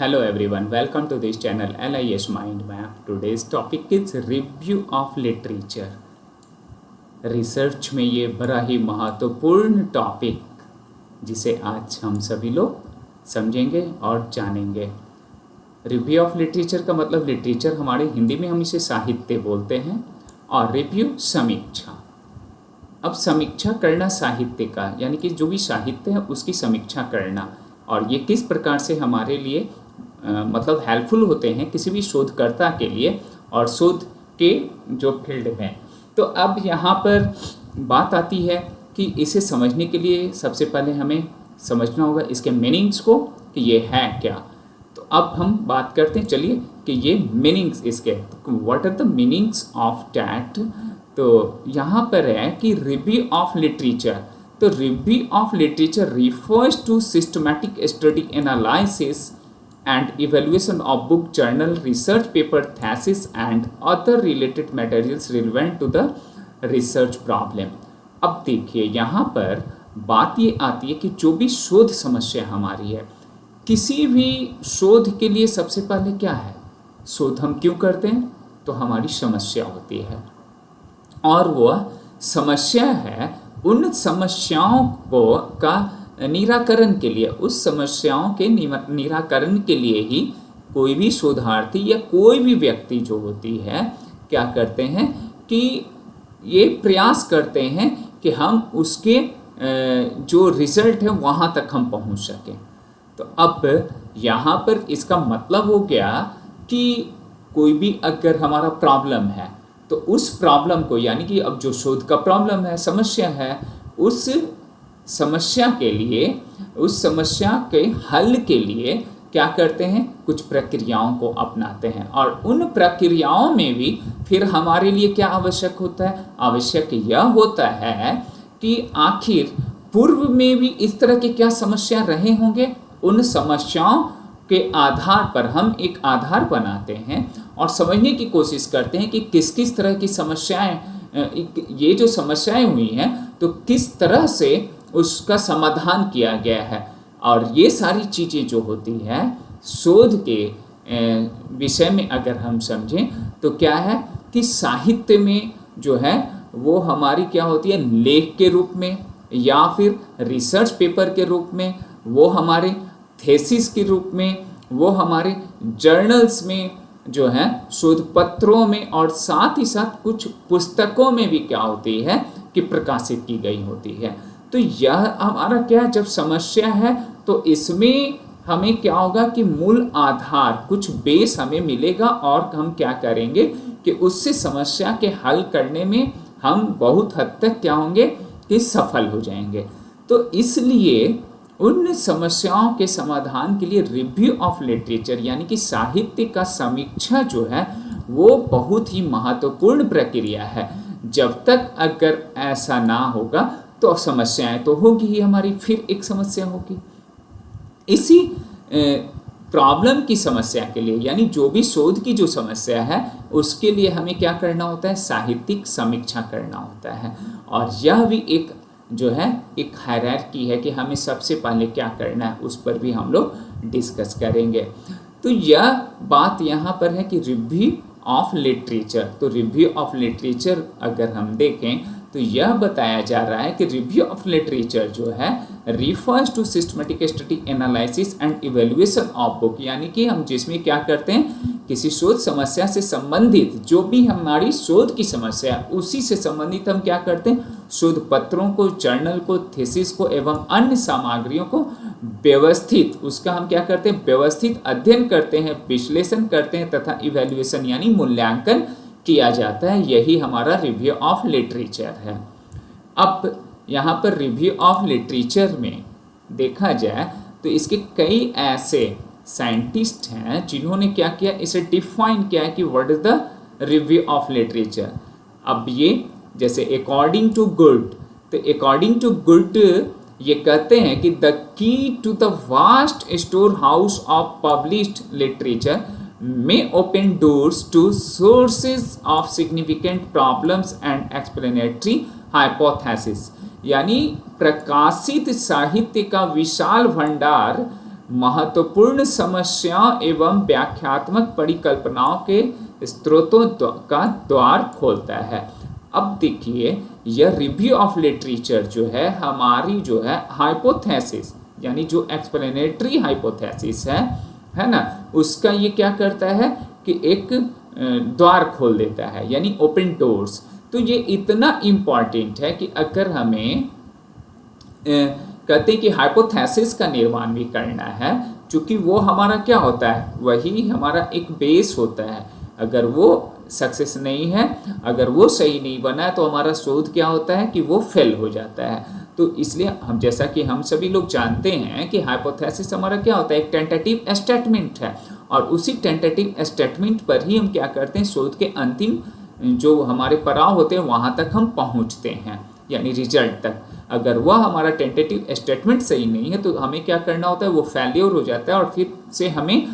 Hello everyone, welcome to this channel LIS Mind Map. Today's topic is review of literature. Research में ये बड़ा ही महत्वपूर्ण topic जिसे आज हम सभी लोग समझेंगे और जानेंगे। रिव्यू ऑफ लिटरेचर का मतलब लिटरेचर हमारे हिंदी में हम इसे साहित्य बोलते हैं और रिव्यू समीक्षा। अब समीक्षा करना साहित्य का यानी कि जो भी साहित्य है उसकी समीक्षा करना, और ये किस प्रकार से हमारे लिए मतलब हेल्पफुल होते हैं किसी भी शोधकर्ता के लिए और शोध के जो फील्ड में। तो अब यहाँ पर बात आती है कि इसे समझने के लिए सबसे पहले हमें समझना होगा इसके मीनिंग्स को कि ये है क्या। तो अब हम बात करते हैं, चलिए, कि ये मीनिंग्स इसके what are the meanings of that. तो यहाँ पर है कि रिव्यू ऑफ लिटरेचर। तो review of literature refers to systematic study analysis and evaluation of book, journal, research paper, thesis and other related materials relevant to the research problem। अब देखिए यहाँ पर बात ये आती है कि जो भी शोध समस्या हमारी है, किसी भी शोध के लिए सबसे पहले क्या है, शोध हम क्यों करते हैं, तो हमारी समस्या होती है, और वह समस्या है उन समस्याओं को का निराकरण के लिए, उस समस्याओं के निराकरण के लिए ही कोई भी शोधार्थी या कोई भी व्यक्ति जो होती है क्या करते हैं कि ये प्रयास करते हैं कि हम उसके जो रिजल्ट है वहाँ तक हम पहुँच सकें। तो अब यहाँ पर इसका मतलब हो गया कि कोई भी अगर हमारा प्रॉब्लम है तो उस प्रॉब्लम को, यानी कि अब जो शोध का प्रॉब्लम है, समस्या है, उस समस्या के लिए, उस समस्या के हल के लिए क्या करते हैं, कुछ प्रक्रियाओं को अपनाते हैं। और उन प्रक्रियाओं में भी फिर हमारे लिए क्या आवश्यक होता है, आवश्यक यह होता है कि आखिर पूर्व में भी इस तरह के क्या समस्या रहे होंगे, उन समस्याओं के आधार पर हम एक आधार बनाते हैं और समझने की कोशिश करते हैं कि किस किस तरह की समस्याएं, ये जो समस्याएं हुई हैं तो किस तरह से उसका समाधान किया गया है। और ये सारी चीज़ें जो होती है शोध के विषय में अगर हम समझें तो क्या है कि साहित्य में जो है वो हमारी क्या होती है, लेख के रूप में या फिर रिसर्च पेपर के रूप में, वो हमारे थेसिस के रूप में, वो हमारे जर्नल्स में जो है, शोध पत्रों में, और साथ ही साथ कुछ पुस्तकों में भी क्या होती है कि प्रकाशित की गई होती है। तो यह हमारा क्या है, जब समस्या है तो इसमें हमें क्या होगा कि मूल आधार, कुछ बेस हमें मिलेगा और हम क्या करेंगे कि उससे समस्या के हल करने में हम बहुत हद तक क्या होंगे कि सफल हो जाएंगे। तो इसलिए उन समस्याओं के समाधान के लिए रिव्यू ऑफ लिटरेचर यानी कि साहित्य का समीक्षा जो है वो बहुत ही महत्वपूर्ण प्रक्रिया है। जब तक अगर ऐसा ना होगा तो समस्याएं तो होगी ही हमारी, फिर एक समस्या होगी। इसी प्रॉब्लम की समस्या के लिए, यानी जो भी शोध की जो समस्या है उसके लिए हमें क्या करना होता है, साहित्यिक समीक्षा करना होता है। और यह भी एक जो है एक हायरार्की है कि हमें सबसे पहले क्या करना है, उस पर भी हम लोग डिस्कस करेंगे। तो यह बात यहाँ पर है कि रिव्यू ऑफ लिटरेचर। तो रिव्यू ऑफ लिटरेचर अगर हम देखें तो यह बताया जा रहा है कि रिव्यू ऑफ लिटरेचर जो है refers to systematic study analysis and evaluation of book, यानी कि हम जिसमें क्या करते हैं, किसी शोध समस्या से संबंधित जो भी हमारी शोध की समस्या है उसी से संबंधित हम क्या करते हैं, शोध पत्रों को, जर्नल को, थीसिस को एवं अन्य सामग्रियों को व्यवस्थित, उसका हम क्या करते हैं, व्यवस्थित अध्ययन करते हैं, विश्लेषण करते हैं तथा इवेल्युएशन यानी मूल्यांकन किया जाता है। यही हमारा रिव्यू ऑफ लिटरेचर है। अब यहाँ पर रिव्यू ऑफ लिटरेचर में देखा जाए तो इसके कई ऐसे साइंटिस्ट हैं जिन्होंने क्या किया, इसे डिफाइन किया है कि what is the review of literature. अब ये जैसे अकॉर्डिंग टू गुड, तो अकॉर्डिंग टू गुड ये कहते हैं कि the key to the vast storehouse of published literature may open doors to sources of significant problems and explanatory hypotheses। यानी प्रकाशित साहित्य का विशाल भंडार महत्वपूर्ण समस्याओं एवं व्याख्यात्मक परिकल्पनाओं के स्रोतों का द्वार खोलता है। अब देखिए, यह रिव्यू ऑफ लिटरेचर जो है हमारी जो है हाइपोथेसिस, यानी जो एक्सप्लेनेटरी हाइपोथेसिस है ना, उसका ये क्या करता है कि एक द्वार खोल देता है, यानी ओपन डोर्स। तो ये इतना इम्पॉर्टेंट है कि अगर हमें कहते हैं कि हाइपोथेसिस का निर्माण भी करना है, क्योंकि वो हमारा क्या होता है, वही हमारा एक बेस होता है। अगर वो सक्सेस नहीं है, अगर वो सही नहीं बना है, तो हमारा शोध क्या होता है कि वो फेल हो जाता है। तो इसलिए हम, जैसा कि हम सभी लोग जानते हैं कि हाइपोथेसिस हमारा क्या होता है, एक टेंटेटिव स्टेटमेंट है, और उसी टेंटेटिव स्टेटमेंट पर ही हम क्या करते हैं, शोध के अंतिम जो हमारे पड़ाव होते हैं वहाँ तक हम पहुँचते हैं, यानी रिजल्ट तक। अगर वह हमारा टेंटेटिव स्टेटमेंट सही नहीं है तो हमें क्या करना होता है, वो फेल्योर हो जाता है, और फिर से हमें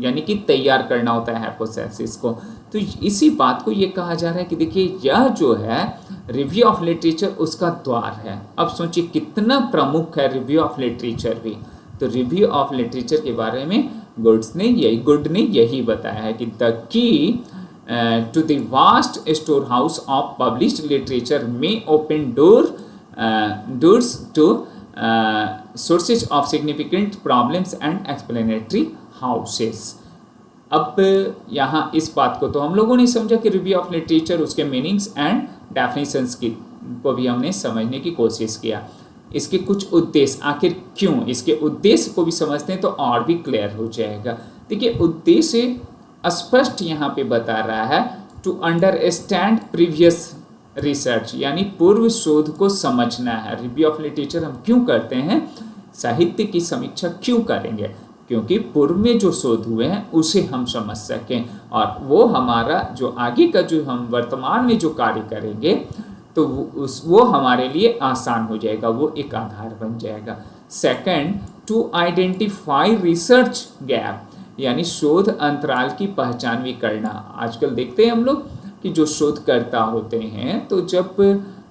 यानी कि तैयार करना होता है हाइपोथेसिस को। तो इसी बात को ये कहा जा रहा है कि देखिए, यह जो है रिव्यू ऑफ लिटरेचर उसका द्वार है। अब सोचिए कितना प्रमुख है रिव्यू ऑफ लिटरेचर भी। तो रिव्यू ऑफ लिटरेचर के बारे में गुड ने यही बताया है कि the key to the vast storehouse of published literature may open doors to sources of significant problems and explanatory houses। अब यहाँ इस बात को तो हम लोगों ने समझा कि रिव्यू ऑफ लिटरेचर, उसके मीनिंग्स एंड डेफिनेशंस को भी हमने समझने की कोशिश किया। इसके कुछ उद्देश्य, आखिर क्यों, इसके उद्देश्य को भी समझते हैं तो और भी क्लियर हो जाएगा। देखिए, उद्देश्य स्पष्ट यहाँ पे बता रहा है, टू अंडरस्टैंड प्रीवियस रिसर्च, यानी पूर्व शोध को समझना है। रिव्यू ऑफ लिटरेचर हम क्यों करते हैं, साहित्य की समीक्षा क्यों करेंगे, क्योंकि पूर्व में जो शोध हुए हैं उसे हम समझ सकें, और वो हमारा जो आगे का जो हम वर्तमान में जो कार्य करेंगे तो वो हमारे लिए आसान हो जाएगा, वो एक आधार बन जाएगा। Second, to identify research gap, यानी शोध अंतराल की पहचान भी करना। आजकल देखते हैं हम लोग कि जो शोधकर्ता होते हैं, तो जब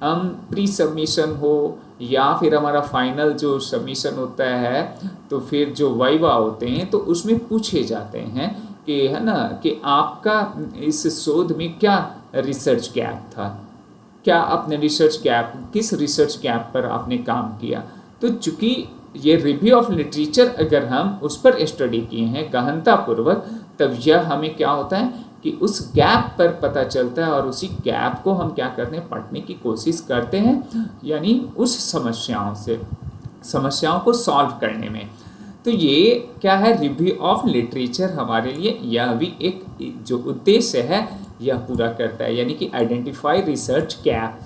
हम प्री सबमिशन हो या फिर हमारा फाइनल जो सबमिशन होता है, तो फिर जो वाइवा होते हैं तो उसमें पूछे जाते हैं कि है ना, कि आपका इस शोध में क्या रिसर्च गैप था, क्या आपने किस रिसर्च गैप पर आपने काम किया। तो चूंकि ये रिव्यू ऑफ लिटरेचर अगर हम उस पर स्टडी किए हैं गहनतापूर्वक, तब यह हमें क्या होता है कि उस गैप पर पता चलता है, और उसी गैप को हम क्या करते हैं, पढ़ने की कोशिश करते हैं, यानी उस समस्याओं को सॉल्व करने में। तो ये क्या है, रिव्यू ऑफ लिटरेचर हमारे लिए यह भी एक जो उद्देश्य है यह पूरा करता है, यानी कि identify research gap.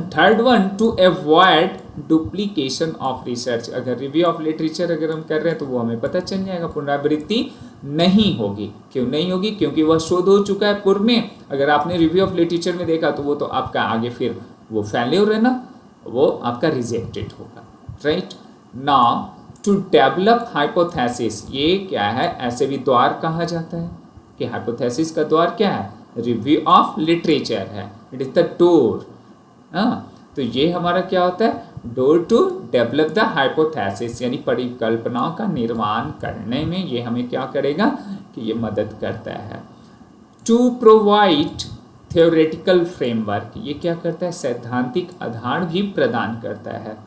Third one, to avoid duplication of research. अगर रिव्यू ऑफ लिटरेचर अगर हम कर रहे हैं तो वो हमें पता चल जाएगा, पुनरावृत्ति नहीं होगी। क्यों नहीं होगी, क्योंकि वह शोध हो चुका है पूर्व में। अगर आपने रिव्यू ऑफ लिटरेचर में देखा तो वो तो आपका आगे फिर वो फेल्योर है ना, वो आपका रिजेक्टेड होगा, right. Now to develop hypothesis, ये क्या है, ऐसे भी द्वार कहा जाता है कि हाइपोथेसिस का द्वार क्या है, रिव्यू ऑफ लिटरेचर है, इट इज द डोर। तो ये हमारा क्या होता है, door to develop the hypothesis, यानी परिकल्पनाओं का निर्माण करने में ये हमें क्या करेगा कि ये मदद करता है। टू प्रोवाइड थ्योरेटिकल फ्रेमवर्क, ये क्या करता है, सैद्धांतिक आधार भी प्रदान करता है।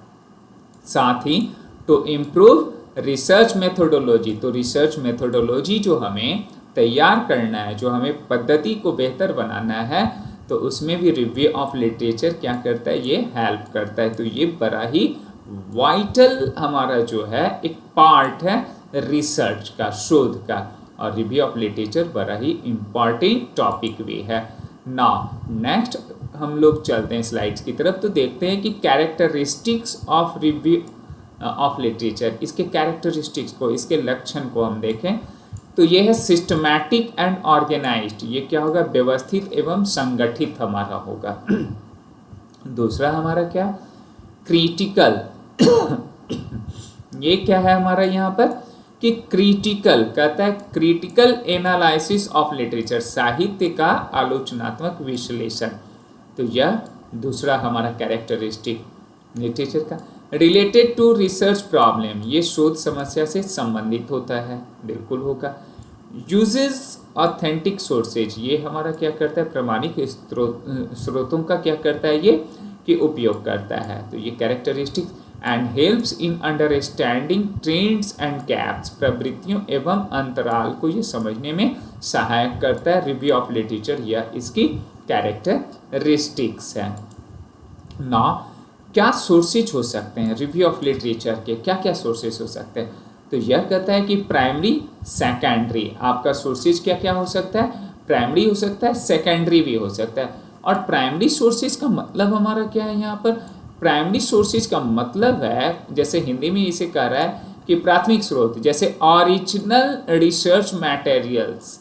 साथ ही टू इम्प्रूव रिसर्च मेथोडोलॉजी, तो रिसर्च मेथोडोलॉजी जो हमें तैयार करना है, जो हमें पद्धति को बेहतर बनाना है, तो उसमें भी रिव्यू ऑफ लिटरेचर क्या करता है, ये हेल्प करता है। तो ये बड़ा ही वाइटल हमारा जो है एक पार्ट है रिसर्च का, शोध का, और रिव्यू ऑफ लिटरेचर बड़ा ही इम्पॉर्टेंट टॉपिक भी है। नाउ नेक्स्ट हम लोग चलते हैं स्लाइड्स की तरफ, तो देखते हैं कि characteristics of review of literature, इसके कैरेक्टरिस्टिक्स को, इसके लक्षण को हम देखें तो ये है सिस्टमैटिक एंड ऑर्गेनाइज्ड, ये क्या होगा, व्यवस्थित एवं संगठित हमारा होगा। दूसरा हमारा क्या, क्रिटिकल ये क्या है हमारा यहाँ पर कि क्रिटिकल कहता है, क्रिटिकल एनालिसिस ऑफ लिटरेचर, साहित्य का आलोचनात्मक विश्लेषण। तो यह दूसरा हमारा कैरेक्टरिस्टिक लिटरेचर का। रिलेटेड टू रिसर्च प्रॉब्लम, ये शोध समस्या से संबंधित होता है, बिल्कुल होगा। यूजेस ऑथेंटिक सोर्सेज, ये हमारा क्या करता है, प्रमाणिक स्रोतों का क्या करता है ये, कि उपयोग करता है। तो ये characteristics and helps in understanding trends and gaps, प्रवृत्तियों एवं अंतराल को ये समझने में सहायक करता है। रिव्यू ऑफ लिटरेचर या इसकी कैरेक्टरिस्टिक्स है ना। क्या सोर्सेज हो सकते हैं रिव्यू ऑफ लिटरेचर के, क्या क्या सोर्सेज हो सकते हैं, तो यह कहता है कि प्राइमरी सेकेंडरी, आपका सोर्सेज क्या क्या हो सकता है, प्राइमरी हो सकता है, सेकेंडरी भी हो सकता है। और प्राइमरी सोर्सेज का मतलब हमारा क्या है यहाँ पर, प्राइमरी सोर्सेज का मतलब है, जैसे हिंदी में इसे कह रहा है कि प्राथमिक स्रोत, जैसे original research materials.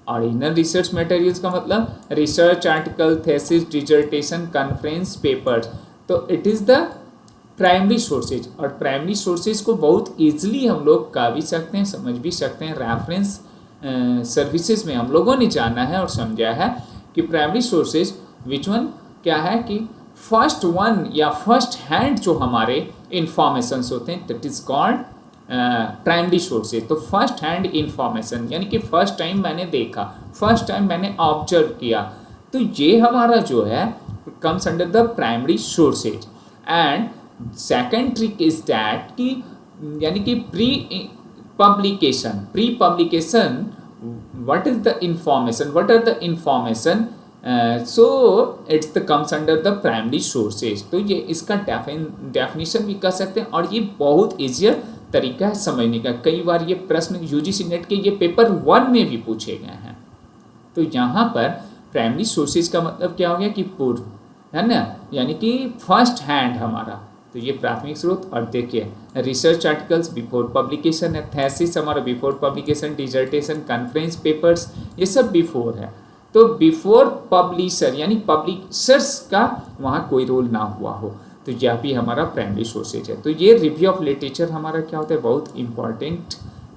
Original research materials का मतलब research article, thesis, dissertation, conference papers, तो it is the primary sources. और प्राइमरी सोर्सेज को बहुत ईजिली हम लोग कह भी सकते हैं, समझ भी सकते हैं। रेफरेंस सर्विसेज में हम लोगों ने जाना है और समझा है कि प्राइमरी सोर्सेज विच वन क्या है, कि फर्स्ट वन या फर्स्ट हैंड जो हमारे इंफॉर्मेशंस होते हैं, that is called primary sources. तो फर्स्ट हैंड इंफॉर्मेशन यानी कि फर्स्ट टाइम मैंने देखा, फर्स्ट टाइम मैंने ऑब्जर्व किया, तो ये हमारा जो है comes under the primary sources। and second trick is that कि यानी कि pre publication what is the information, what are the information, so it's the comes under the primary sources। तो ये इसका डेफिनेशन भी कर सकते हैं और ये बहुत ईजियर तरीका है समझने का। कई बार ये प्रश्न यूजीसी नेट के ये पेपर 1 में भी पूछे गए हैं। तो यहाँ पर प्राइमरी सोर्सेज का मतलब क्या हो गया कि पूर्व, है ना, यानी कि फर्स्ट हैंड हमारा, तो ये प्राथमिक स्रोत। और देखिए रिसर्च आर्टिकल्स बिफोर पब्लिकेशन है, थेसिस हमारा before publication, dissertation, conference papers, ये सब बिफोर है। तो बिफोर पब्लिशर यानी पब्लिशर्स का वहाँ कोई रोल ना हुआ हो, तो यह भी हमारा प्राइमरी सोर्सेज है। तो ये रिव्यू ऑफ लिटरेचर हमारा क्या होता है, बहुत इंपॉर्टेंट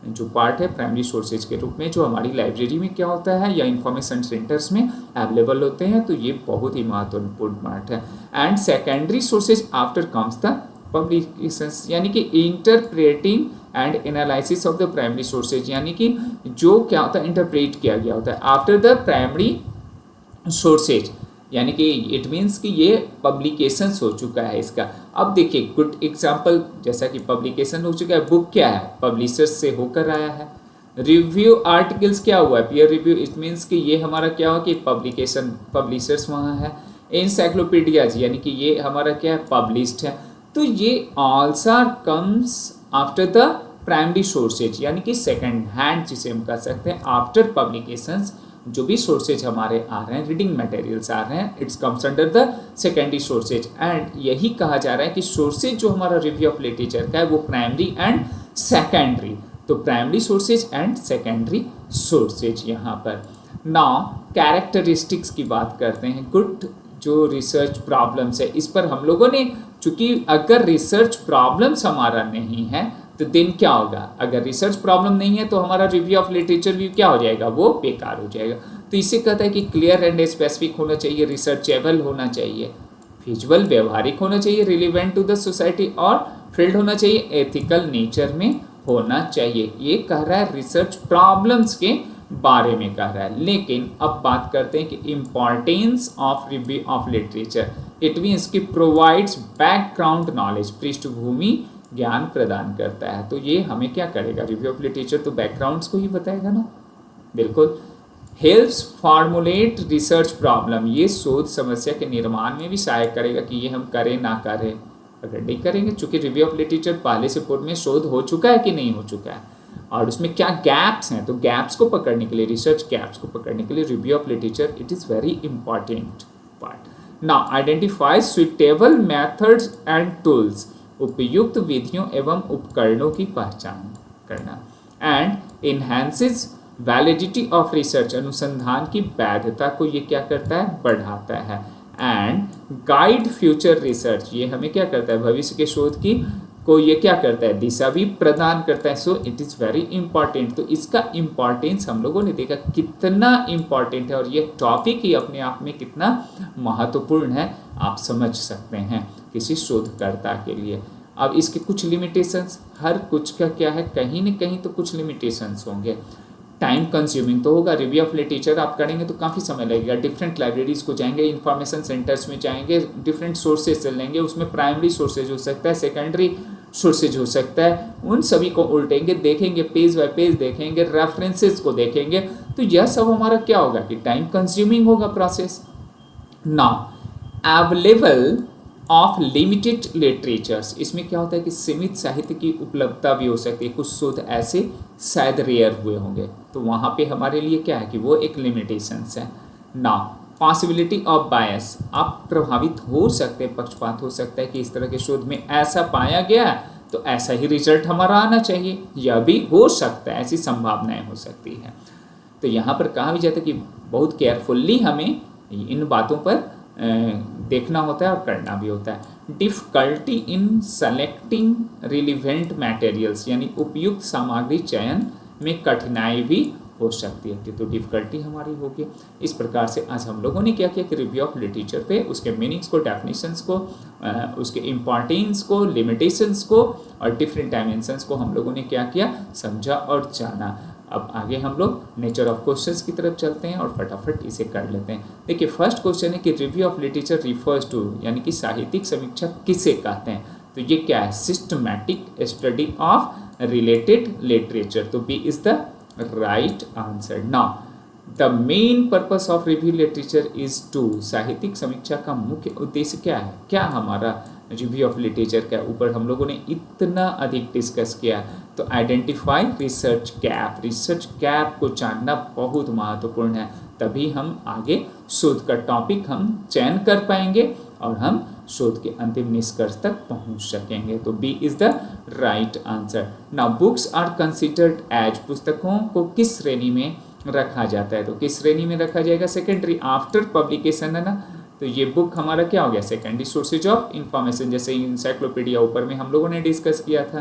जो पार्ट है प्राइमरी सोर्सेज के रूप में, जो हमारी लाइब्रेरी में क्या होता है या इंफॉर्मेशन सेंटर्स में अवेलेबल होते हैं। तो ये बहुत ही महत्वपूर्ण पार्ट है। And secondary sources after comes the publications, यानी कि interpreting and analysis of the primary sources, यानी कि जो क्या होता है इंटरप्रेट किया गया होता है आफ्टर द प्राइमरी सोर्सेज, यानी कि इट मीन्स कि ये पब्लिकेशंस हो चुका है इसका। अब देखिए गुड एग्जांपल, जैसा कि पब्लिकेशन हो चुका है, बुक क्या है, पब्लिशर्स से होकर आया है। रिव्यू आर्टिकल्स क्या हुआ है, पीयर रिव्यू, इट मीन्स कि ये हमारा क्या हुआ कि पब्लिकेशन, पब्लिशर्स वहाँ है। इंसाइक्लोपीडियाज यानी कि ये हमारा क्या है, पब्लिश्ड है। तो ये also comes after the primary sources, यानी कि सेकेंड हैंड जिसे हम कह सकते हैं आफ्टर पब्लिकेशंस। जो भी सोर्सेज हमारे आ रहे हैं, रीडिंग मटेरियल्स आ रहे हैं, it's comes under the secondary sources. And यही कहा जा रहा है कि सोर्सेज जो हमारा रिव्यू ऑफ लिटरेचर का है वो प्राइमरी एंड सेकेंडरी, तो primary sources and secondary sources यहाँ पर। नाउ कैरेक्टरिस्टिक्स की बात करते हैं। गुड जो रिसर्च प्रॉब्लम्स है, इस पर हम लोगों ने, चूंकि अगर रिसर्च प्रॉब्लम्स हमारा नहीं है तो दिन क्या होगा, अगर रिसर्च प्रॉब्लम नहीं है तो हमारा रिव्यू ऑफ लिटरेचर भी क्या हो जाएगा, वो बेकार हो जाएगा। तो इसे कहता है कि क्लियर एंड स्पेसिफिक होना चाहिए, रिसर्चेबल होना चाहिए, फिजिबल व्यवहारिक होना चाहिए, रिलेवेंट टू द सोसाइटी, और फील्ड होना चाहिए, एथिकल नेचर में होना चाहिए। ये कह रहा है रिसर्च प्रॉब्लम्स के बारे में कह रहा है। लेकिन अब बात करते हैं कि importance of review of literature, it means कि प्रोवाइड्स बैकग्राउंड नॉलेज, पृष्ठभूमि ज्ञान प्रदान करता है। तो ये हमें क्या करेगा, रिव्यू ऑफ लिटरेचर तो बैकग्राउंड्स को ही बताएगा ना, बिल्कुल। हेल्प्स फॉर्मुलेट रिसर्च प्रॉब्लम, ये शोध समस्या के निर्माण में भी सहायक करेगा कि ये हम करें ना करें। अगर नहीं करेंगे, चूंकि रिव्यू ऑफ लिटरेचर पहले से पूर्व में शोध हो चुका है कि नहीं हो चुका है, और उसमें क्या गैप्स हैं, तो गैप्स को पकड़ने के लिए, रिसर्च गैप्स को पकड़ने के लिए review of literature it is very important part. Now identify suitable methods and tools, उपयुक्त विधियों एवं उपकरणों की पहचान करना। And enhances validity of research, अनुसंधान की वैधता को ये क्या करता है, बढ़ाता है। एंड गाइड फ्यूचर रिसर्च, ये हमें क्या करता है, भविष्य के शोध की को ये क्या करता है, दिशा भी प्रदान करता है। So it is very important. तो इसका इम्पॉर्टेंस हम लोगों ने देखा कितना इम्पॉर्टेंट है, और ये टॉपिक ही अपने आप में कितना महत्वपूर्ण है, आप समझ सकते हैं किसी शोधकर्ता के लिए। अब इसके कुछ लिमिटेशंस, हर कुछ का क्या है, कहीं ना कहीं तो कुछ लिमिटेशंस होंगे। टाइम कंज्यूमिंग तो होगा, रिव्यू ऑफ लिटरेचर आप करेंगे तो काफ़ी समय लगेगा, डिफरेंट लाइब्रेरीज को जाएंगे, इंफॉर्मेशन सेंटर्स में जाएंगे, डिफरेंट सोर्सेज से लेंगे, उसमें प्राइमरी सोर्सेज हो सकता है, सेकेंडरी सोर्सेज हो सकता है, उन सभी को उल्टेंगे, देखेंगे, पेज बाय पेज देखेंगे, रेफरेंसेस को देखेंगे, तो यह सब हमारा क्या होगा कि टाइम कंज्यूमिंग होगा process. Now available of limited literatures, इसमें क्या होता है कि सीमित साहित्य की उपलब्धता भी हो सकती है, कुछ शोध ऐसे शायद रेयर हुए होंगे, तो वहाँ पे हमारे लिए क्या है कि वो एक लिमिटेशंस है। नाउ पॉसिबिलिटी ऑफ बायस, आप प्रभावित हो सकते हैं, पक्षपात हो सकता है कि इस तरह के शोध में ऐसा पाया गया तो ऐसा ही रिजल्ट हमारा आना चाहिए, यह भी हो सकता है, ऐसी संभावनाएं हो सकती है। तो यहाँ पर कहा भी जाता है कि बहुत केयरफुल्ली हमें इन बातों पर देखना होता है और करना भी होता है। Difficulty in selecting relevant materials, यानी उपयुक्त सामग्री चयन में कठिनाई भी हो सकती है, तो डिफ़िकल्टी हमारी होगी। इस प्रकार से आज हम लोगों ने क्या किया कि रिव्यू ऑफ लिटरेचर पे उसके मीनिंग्स को, डेफिनेशंस को, उसके इम्पॉर्टेंस को, लिमिटेशंस को और डिफरेंट डायमेंशंस को हम लोगों ने क्या किया, समझा और जाना। अब आगे हम लोग नेचर ऑफ क्वेश्चंस की तरफ चलते हैं और फटाफट इसे कर लेते हैं। देखिए फर्स्ट क्वेश्चन है कि review of literature refers to, यानी कि साहित्यिक समीक्षा किसे कहते हैं, तो ये क्या है, systematic study of related literature, तो B is the right answer. Now the main purpose of review literature is to, साहित्यिक समीक्षा का मुख्य उद्देश्य क्या है, क्या हमारा रिव्यू ऑफ लिटरेचर के ऊपर हम लोगों ने इतना अधिक डिस्कस किया, तो identify research gap, research gap को जानना बहुत महत्वपूर्ण है, तभी हम आगे शोध का टॉपिक हम चयन कर पाएंगे और हम शोध के अंतिम निष्कर्ष तक पहुंच सकेंगे, तो B is the right answer. Now books are considered as, पुस्तकों को किस श्रेणी में रखा जाता है, तो किस श्रेणी में रखा जाएगा, सेकेंडरी, आफ्टर पब्लिकेशन है ना, तो ये बुक हमारा क्या हो गया, सेकेंडरी सोर्सेज ऑफ इंफॉर्मेशन, जैसे इंसाइक्लोपीडिया ऊपर में हम लोगों ने डिस्कस किया था,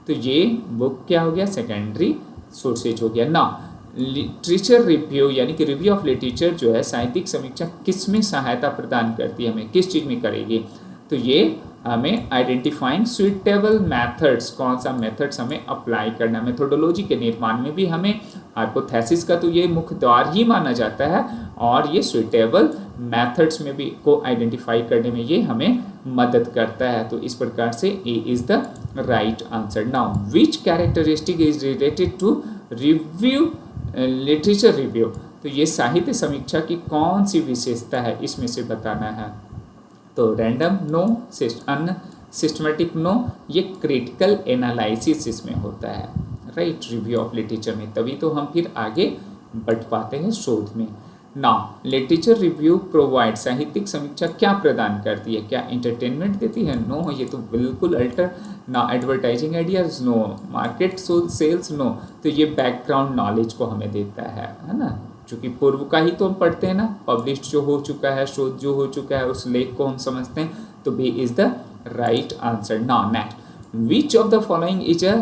तो ये बुक क्या हो गया, सेकेंडरी सोर्सेज हो गया। ना लिटरेचर रिव्यू, यानी कि रिव्यू ऑफ लिटरेचर जो है, साहित्यिक समीक्षा किस में सहायता प्रदान करती है, हमें किस चीज़ में करेगी, तो ये हमें आइडेंटिफाइंग सुइटेबल मेथड्स, कौन सा मेथड्स हमें अप्लाई करना, मेथोडोलॉजी के निर्माण में भी हमें हाइपोथेसिस का तो ये मुख्य द्वार ही माना जाता है, और ये सुइटेबल मेथड्स में भी को आइडेंटिफाई करने में ये हमें मदद करता है, तो इस प्रकार से A is the right answer. Now which characteristic is related to review literature review, तो ये साहित्य समीक्षा की कौन सी विशेषता है, इसमें से बताना है, तो रैंडम नो, सिस्टमेटिक नो, ये क्रिटिकल एनालिसिस इसमें होता है, राइट, रिव्यू ऑफ लिटरेचर में, तभी तो हम फिर आगे बढ़ पाते हैं शोध में। नाउ लिटरेचर रिव्यू प्रोवाइड, साहित्यिक समीक्षा क्या प्रदान करती है, क्या इंटरटेनमेंट देती है, नो, ये तो बिल्कुल अल्टर। ना advertising ideas, no, market sales, no, तो ये बैकग्राउंड नॉलेज को हमें देता है ना, चूँकि पूर्व का ही तो हम पढ़ते हैं ना, पब्लिश जो हो चुका है, शोध जो हो चुका है, उस लेख को हम समझते हैं, तो B is the right answer. Now next, which of the following is a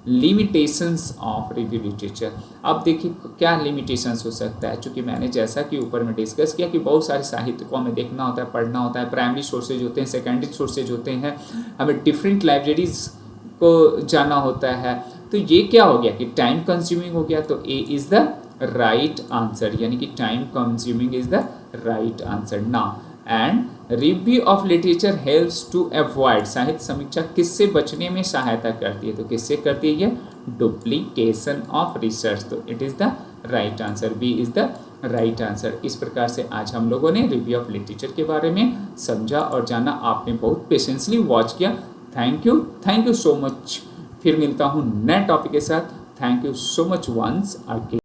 limitations of review literature, अब देखिए क्या लिमिटेशंस हो सकता है, चूँकि मैंने जैसा कि ऊपर में डिस्कस किया कि बहुत सारे साहित्य को हमें देखना होता है, पढ़ना होता है, प्राइमरी सोर्सेज होते हैं, सेकेंडरी सोर्सेज होते हैं, हमें डिफरेंट लाइब्रेरीज को जाना होता है, तो ये क्या हो गया कि टाइम कंज्यूमिंग हो गया, तो A is the right answer, यानी कि time consuming is the right answer. Now and review of literature helps to avoid, साहित्य समीक्षा किससे बचने में सहायता करती है, तो किससे करती है ये, डुप्लीकेशन ऑफ रिसर्च, तो it is the right answer, B is the right answer. इस प्रकार से आज हम लोगों ने रिव्यू ऑफ लिटरेचर के बारे में समझा और जाना, आपने बहुत पेशेंसली वॉच किया, थैंक यू सो मच। फिर मिलता हूँ नए टॉपिक के साथ, thank you so much once again.